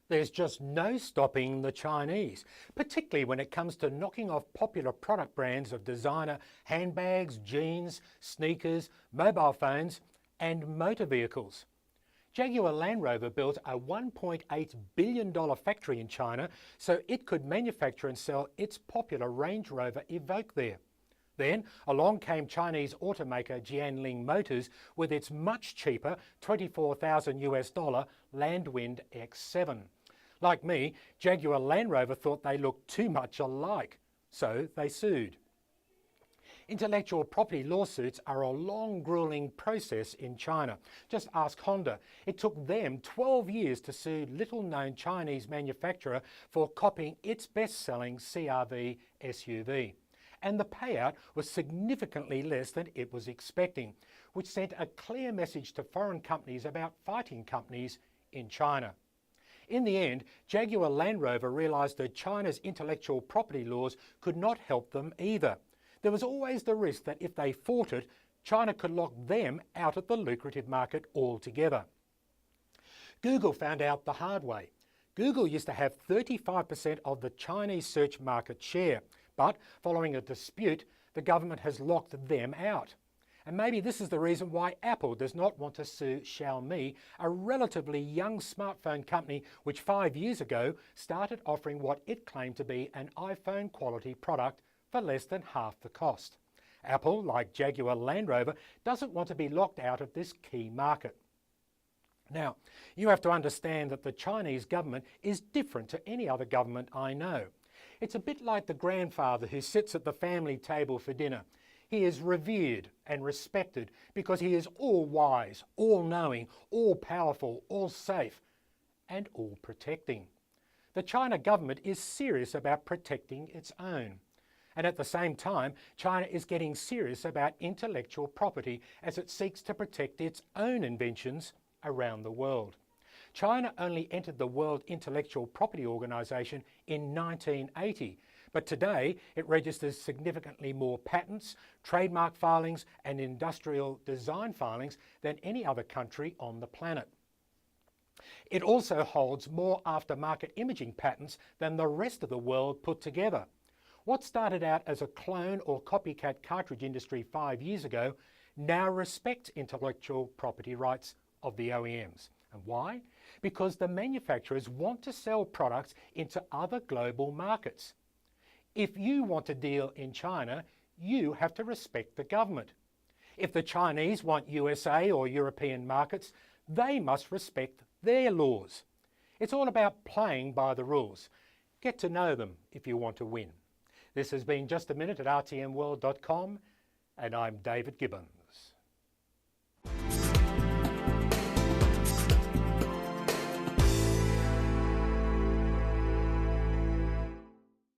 There's just no stopping the Chinese, particularly when it comes to knocking off popular product brands of designer handbags, jeans, sneakers, mobile phones and motor vehicles. Jaguar Land Rover built a $1.8 billion factory in China so it could manufacture and sell its popular Range Rover Evoque there. Then along came Chinese automaker Jianling Motors with its much cheaper $24,000 Landwind X7. Like me, Jaguar Land Rover thought they looked too much alike, so they sued. Intellectual property lawsuits are a long, grueling process in China. Just ask Honda. It took them 12 years to sue little-known Chinese manufacturer for copying its best-selling CR-V SUV. And the payout was significantly less than it was expecting, which sent a clear message to foreign companies about fighting companies in China. In the end, Jaguar Land Rover realised that China's intellectual property laws could not help them either. There was always the risk that if they fought it, China could lock them out of the lucrative market altogether. Google found out the hard way. Google used to have 35% of the Chinese search market share, but following a dispute, the government has locked them out. And maybe this is the reason why Apple does not want to sue Xiaomi, a relatively young smartphone company which 5 years ago started offering what it claimed to be an iPhone quality product for less than half the cost. Apple, like Jaguar Land Rover, doesn't want to be locked out of this key market. Now, you have to understand that the Chinese government is different to any other government I know. It's a bit like the grandfather who sits at the family table for dinner. He is revered and respected because he is all-wise, all-knowing, all-powerful, all-safe, and all-protecting. The China government is serious about protecting its own. And at the same time, China is getting serious about intellectual property as it seeks to protect its own inventions around the world. China only entered the World Intellectual Property Organization in 1980, but today it registers significantly more patents, trademark filings and industrial design filings than any other country on the planet. It also holds more aftermarket imaging patents than the rest of the world put together. What started out as a clone or copycat cartridge industry 5 years ago now respects intellectual property rights of the OEMs. And why? Because the manufacturers want to sell products into other global markets. If you want to deal in China, you have to respect the government. If the Chinese want USA or European markets, they must respect their laws. It's all about playing by the rules. Get to know them if you want to win. This has been Just a Minute at rtmworld.com, and I'm David Gibbon.